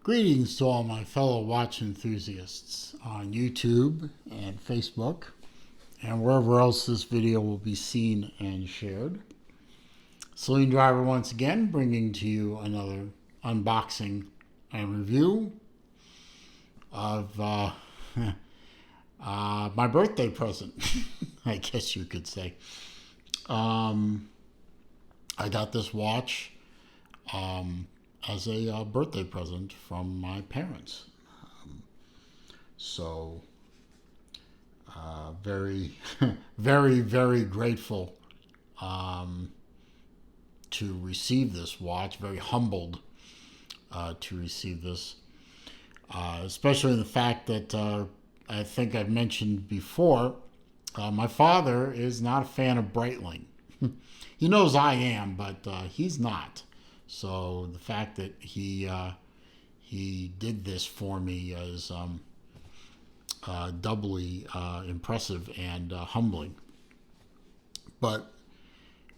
Greetings to all my fellow watch enthusiasts on YouTube and Facebook and wherever else this video will be seen and shared. Saloon Driver once again bringing to you another unboxing and review of my birthday present, I guess you could say. I got this watch as a birthday present from my parents. So very, very, very grateful to receive this watch. Very humbled to receive this, especially in the fact that I think I've mentioned before, my father is not a fan of Breitling. He knows I am, but he's not. So the fact that he did this for me is doubly impressive and humbling. But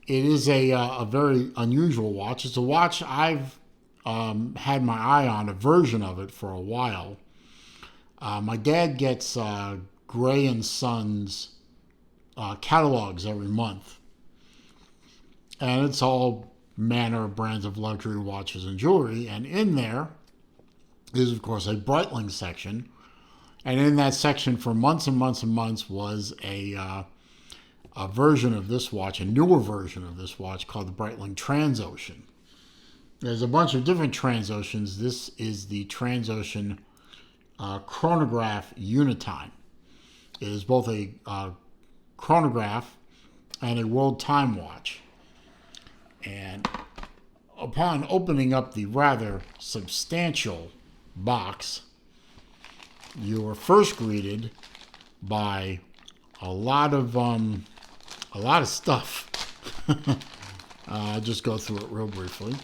it is a very unusual watch. It's a watch I've had my eye on, a version of it, for a while. My dad gets Gray & Sons catalogs every month. And it's all manner of brands of luxury watches and jewelry, and in there is, of course, a Breitling section, and in that section for months and months and months was a version of this watch, a newer version of this watch called the Breitling Transocean. There's a bunch of different Transoceans. This is the Transocean Chronograph Unitime. It is both a chronograph and a world time watch. And upon opening up the rather substantial box, you are first greeted by a lot of stuff. I'll just go through it real briefly.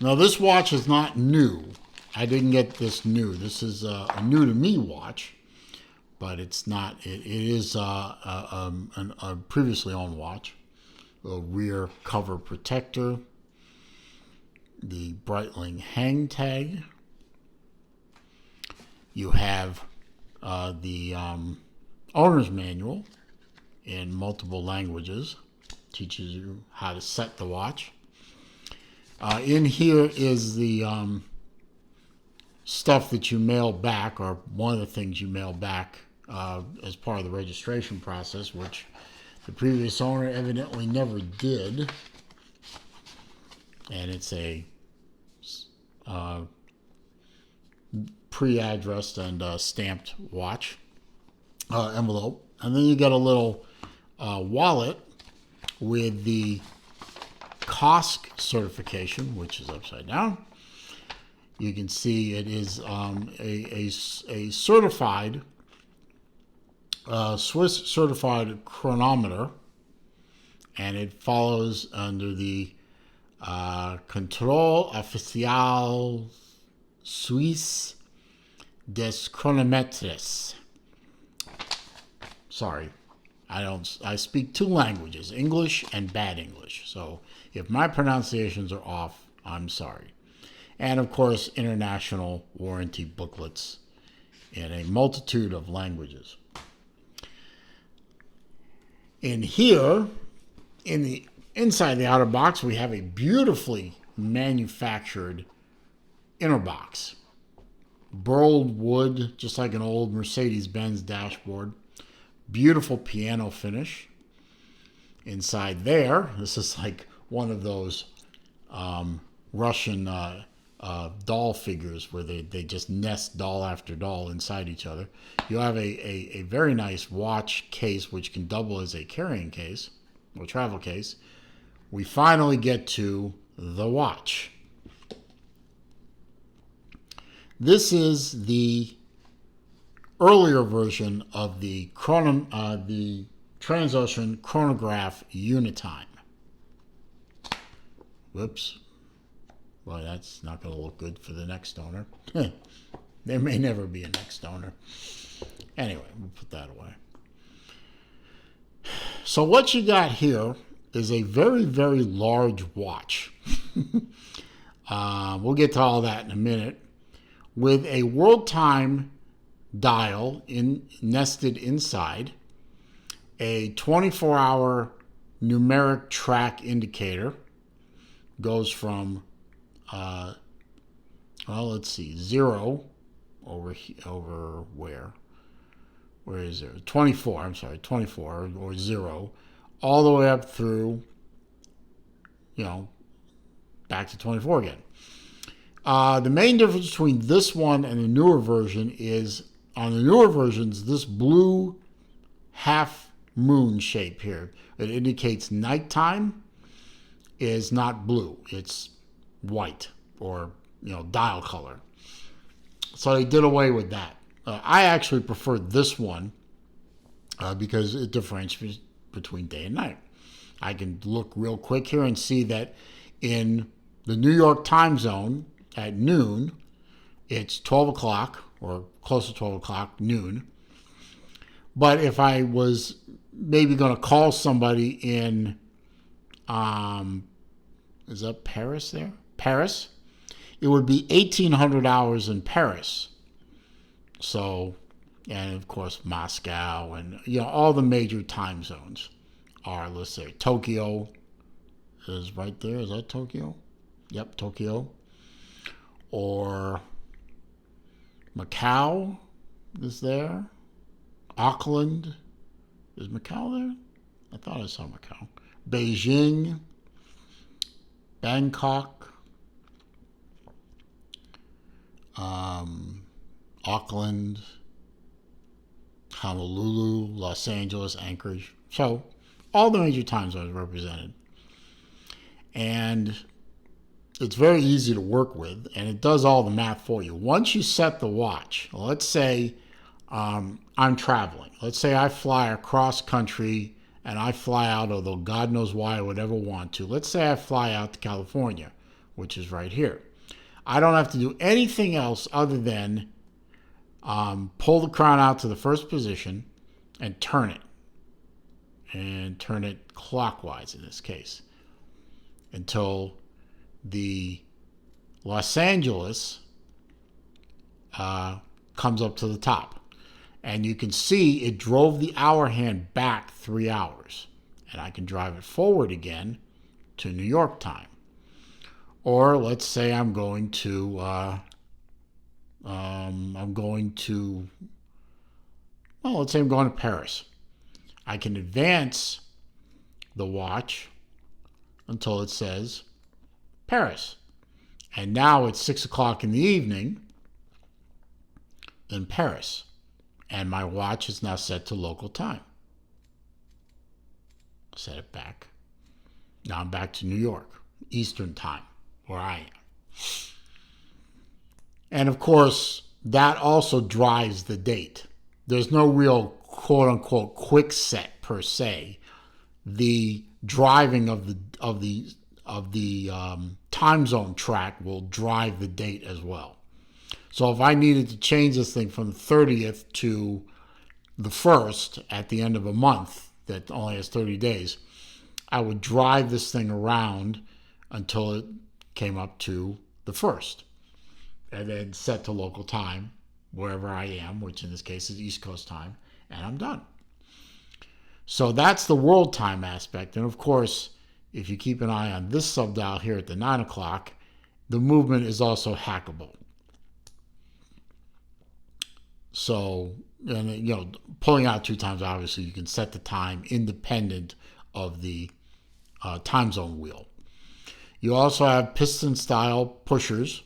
Now, this watch is not new. I didn't get this new. This is a new to me watch, but it's not. It is a previously owned watch. A rear cover protector, the Breitling hang tag. You have the owner's manual in multiple languages, teaches you how to set the watch. In here is the stuff that you mail back, or one of the things you mail back as part of the registration process, which the previous owner evidently never did. And it's a pre-addressed and stamped watch envelope. And then you get a little wallet with the COSC certification, which is upside down. You can see it is a certified Swiss certified chronometer, and it follows under the Contrôle Officiel Suisse des Chronomètres. Sorry, I speak two languages, English and bad English. So if my pronunciations are off, I'm sorry. And of course, international warranty booklets in a multitude of languages. In here, in the inside the outer box, we have a beautifully manufactured inner box. Burled wood, just like an old Mercedes-Benz dashboard. Beautiful piano finish. Inside there, this is like one of those Russian doll figures where they just nest doll after doll inside each other. You have a very nice watch case, which can double as a carrying case or travel case. We finally get to the watch. This is the earlier version of the Transocean Chronograph Unitime. Whoops. Well, that's not going to look good for the next owner. There may never be a next owner. Anyway, we'll put that away. So what you got here is a very, very large watch. We'll get to all that in a minute. With a world time dial nested inside, a 24-hour numeric track indicator goes from, let's see, 0 over where? Where is there? 24, 24 or 0, all the way up through, back to 24 again. The main difference between this one and the newer version is, on the newer versions, this blue half moon shape here that indicates nighttime is not blue. It's white, or dial color. So they did away with that. I actually prefer this one because it differentiates between day and night. I can look real quick here and see that in the New York time zone at noon, it's 12 o'clock, or close to 12 o'clock, noon. But if I was maybe going to call somebody in, is that Paris there? Paris? It would be 1800 hours in Paris. So, and of course Moscow and all the major time zones are, let's say, Tokyo is right there. Is that Tokyo? Yep, Tokyo. Or Macau is there. Auckland. Is Macau there? I thought I saw Macau. Beijing. Bangkok. Auckland. Honolulu. Los Angeles. Anchorage. So, all the major time zones are represented. And it's very easy to work with, and it does all the math for you. Once you set the watch, let's say I'm traveling. Let's say I fly across country and I fly out, although God knows why I would ever want to. Let's say I fly out to California, which is right here. I don't have to do anything else other than pull the crown out to the first position and turn it. And turn it clockwise in this case until the Los Angeles comes up to the top. And you can see it drove the hour hand back 3 hours. And I can drive it forward again to New York time. Or let's say I'm going to Paris. I can advance the watch until it says Paris. And now it's 6 o'clock in the evening in Paris. And my watch is now set to local time. Set it back. Now I'm back to New York, Eastern time, where I am. And of course, that also drives the date. There's no real quote-unquote quick set per se. The driving of the time zone track will drive the date as well. So if I needed to change this thing from the 30th to the 1st at the end of a month that only has 30 days, I would drive this thing around until it came up to the 1st, and then set to local time wherever I am, which in this case is East Coast time, and I'm done. So that's the world time aspect. And of course, if you keep an eye on this subdial here at the 9 o'clock, the movement is also hackable. So, pulling out 2 times, obviously, you can set the time independent of the time zone wheel. You also have piston-style pushers.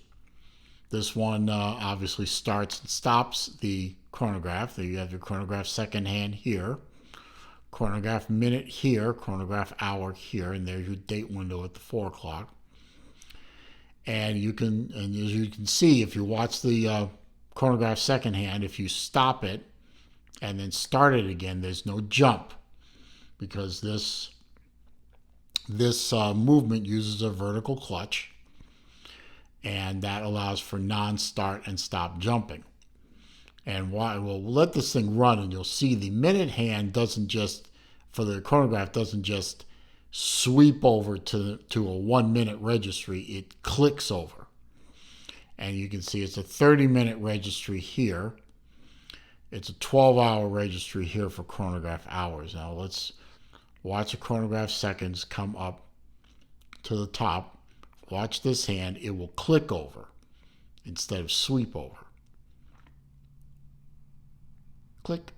This one obviously starts and stops the chronograph. You have your chronograph second hand here, chronograph minute here, chronograph hour here, and there's your date window at the 4 o'clock. And as you can see, if you watch the chronograph second hand, if you stop it and then start it again, there's no jump, because this movement uses a vertical clutch, and that allows for non-start and stop jumping. And we'll let this thing run, and you'll see the minute hand for the chronograph doesn't just sweep over to a 1 minute registry, it clicks over. And you can see it's a 30-minute registry here. It's a 12-hour registry here for chronograph hours. Now let's watch the chronograph seconds come up to the top. Watch this hand. It will click over instead of sweep over. Click.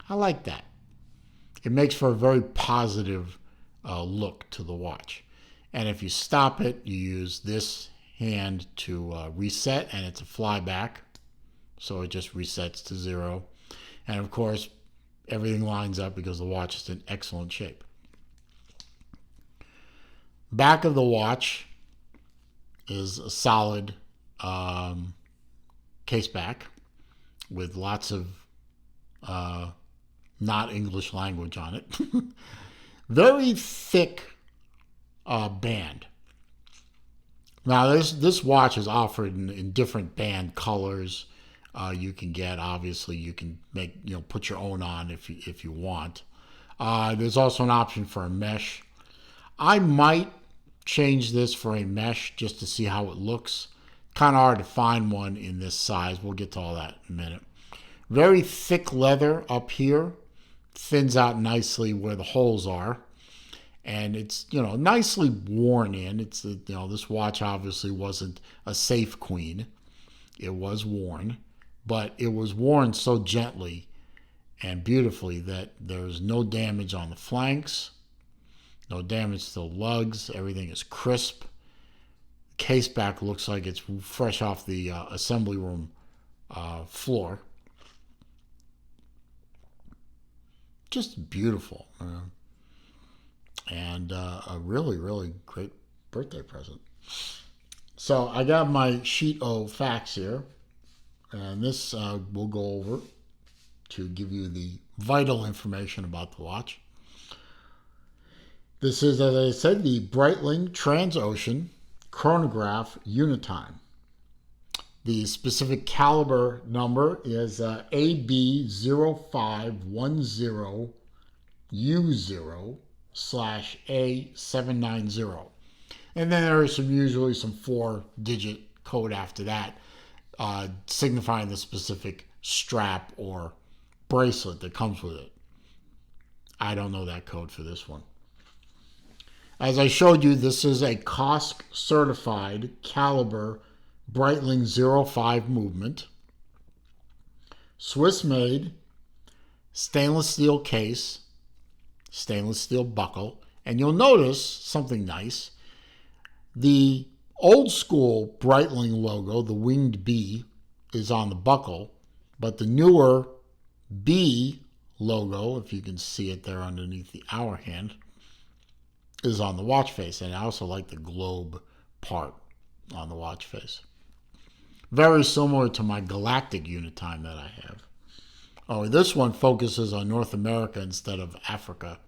I like that. It makes for a very positive look to the watch. And if you stop it, you use this hand to reset, and it's a flyback. So it just resets to 0. And of course, everything lines up because the watch is in excellent shape. Back of the watch is a solid case back with lots of not English language on it. Very thick band. Now this watch is offered in different band colors. You can get, obviously, you can make, put your own on if you want. There's also an option for a mesh. I might change this for a mesh just to see how it looks. Kind of hard to find one in this size. We'll get to all that in a minute. Very thick leather up here. Thins out nicely where the holes are. And it's, nicely worn in. It's, this watch obviously wasn't a safe queen. It was worn. But it was worn so gently and beautifully that there's no damage on the flanks, no damage to the lugs. Everything is crisp. The case back looks like it's fresh off the assembly room floor. Just beautiful. And a really, really great birthday present. So I got my sheet of facts here. And this we'll go over to give you the vital information about the watch. This is, as I said, the Breitling Transocean Chronograph Unitime. The specific caliber number is AB0510U0/A790. And then there is usually some 4-digit code after that, signifying the specific strap or bracelet that comes with it. I don't know that code for this one. As I showed you, this is a COSC certified caliber Breitling 05 movement. Swiss made, stainless steel case, stainless steel buckle, and you'll notice something nice. The old school Breitling logo, the winged bee, is on the buckle, but the newer B logo, if you can see it there underneath the hour hand, is on the watch face. And I also like the globe part on the watch face. Very similar to my Galactic Unitime that I have. Oh, this one focuses on North America instead of Africa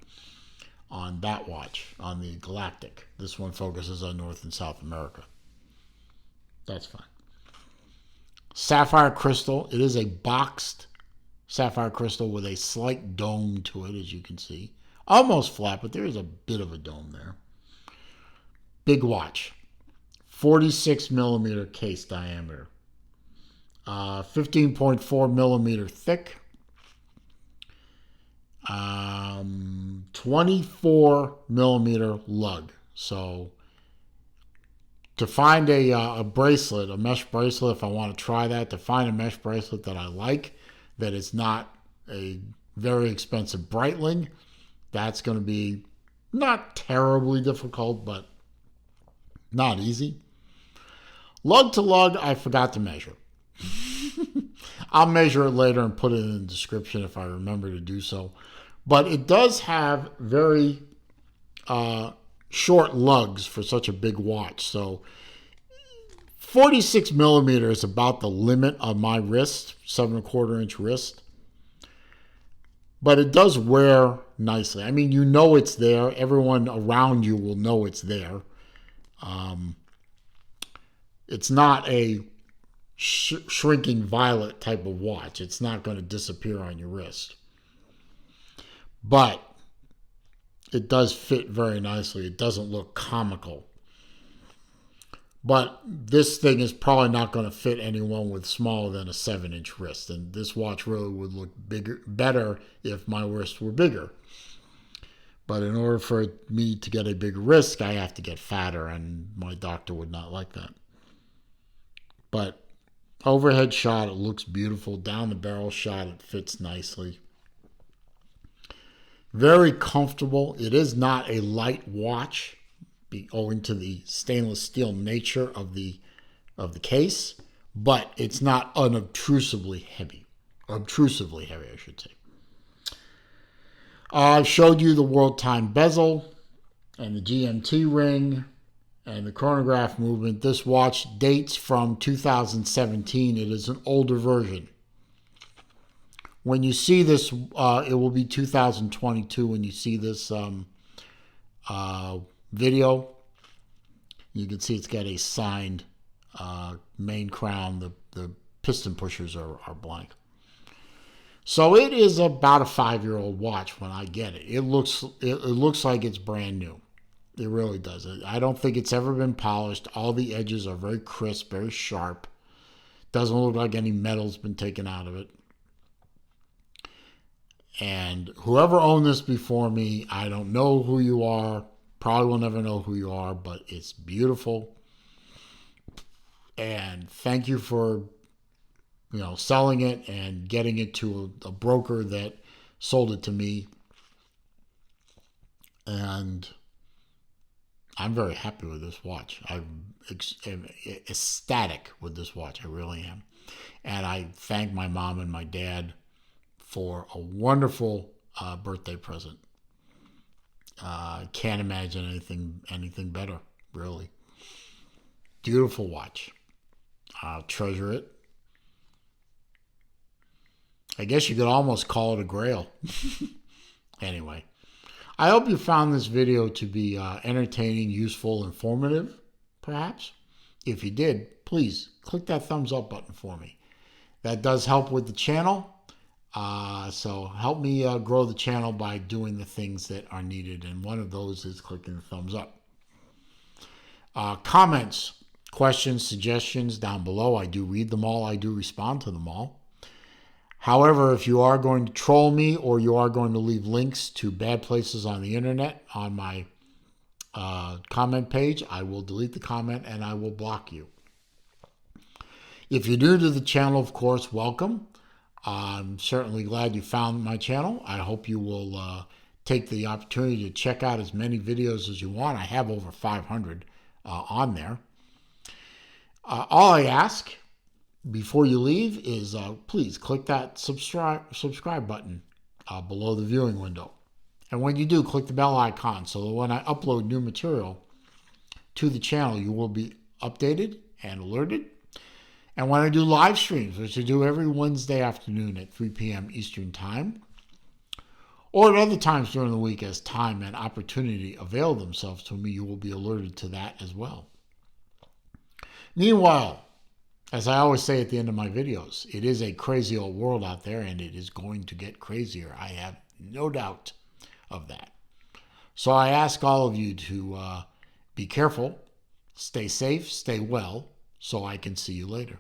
on that watch, on the Galactic. This one focuses on North and South America. That's fine. Sapphire crystal. It is a boxed sapphire crystal with a slight dome to it, as you can see. Almost flat, but there is a bit of a dome there. Big watch. 46 millimeter case diameter. 15.4 millimeter thick. 24 millimeter lug. So to find a bracelet, a mesh bracelet, if I want to try that, to find a mesh bracelet that I like, that is not a very expensive Breitling, that's going to be not terribly difficult, but not easy. Lug to lug, I forgot to measure. I'll measure it later and put it in the description if I remember to do so. But it does have very short lugs for such a big watch. So 46 millimeter is about the limit of my wrist, 7¼ inch wrist. But it does wear nicely. I mean, you know it's there. Everyone around you will know it's there. It's not a shrinking violet type of watch. It's not going to disappear on your wrist. But it does fit very nicely. It doesn't look comical. But this thing is probably not going to fit anyone with smaller than a 7-inch wrist. And this watch really would look better if my wrist were bigger. But in order for me to get a bigger wrist, I have to get fatter, and my doctor would not like that. But overhead shot, it looks beautiful. Down the barrel shot, it fits nicely. Very comfortable. It is not a light watch, owing to the stainless steel nature of the case, but it's not unobtrusively heavy. Obtrusively heavy, I should say. I showed you the World Time bezel and the GMT ring and the chronograph movement. This watch dates from 2017. It is an older version. When you see this, it will be 2022 when you see this video. You can see it's got a signed main crown. The piston pushers are blank. So it is about a 5-year-old watch when I get it. It looks like it's brand new. It really does. I don't think it's ever been polished. All the edges are very crisp, very sharp. Doesn't look like any metal's been taken out of it. And whoever owned this before me, I don't know who you are. Probably will never know who you are, but it's beautiful. And thank you for selling it and getting it to a broker that sold it to me. And I'm very happy with this watch. I'm ecstatic with this watch. I really am. And I thank my mom and my dad for a wonderful birthday present. Can't imagine anything better, really. Beautiful watch. I'll treasure it. I guess you could almost call it a grail. Anyway, I hope you found this video to be entertaining, useful, informative, perhaps. If you did, please click that thumbs up button for me. That does help with the channel. So help me grow the channel by doing the things that are needed. And one of those is clicking the thumbs up. Comments, questions, suggestions down below. I do read them all. I do respond to them all. However, if you are going to troll me or you are going to leave links to bad places on the internet on my comment page, I will delete the comment and I will block you. If you're new to the channel, of course, welcome. I'm certainly glad you found my channel. I hope you will take the opportunity to check out as many videos as you want. I have over 500 on there. All I ask before you leave is please click that subscribe button below the viewing window. And when you do, click the bell icon so that when I upload new material to the channel, you will be updated and alerted. And when I do live streams, which I do every Wednesday afternoon at 3 p.m. Eastern Time, or at other times during the week as time and opportunity avail themselves to me, you will be alerted to that as well. Meanwhile, as I always say at the end of my videos, it is a crazy old world out there, and it is going to get crazier. I have no doubt of that. So I ask all of you to be careful, stay safe, stay well, so I can see you later.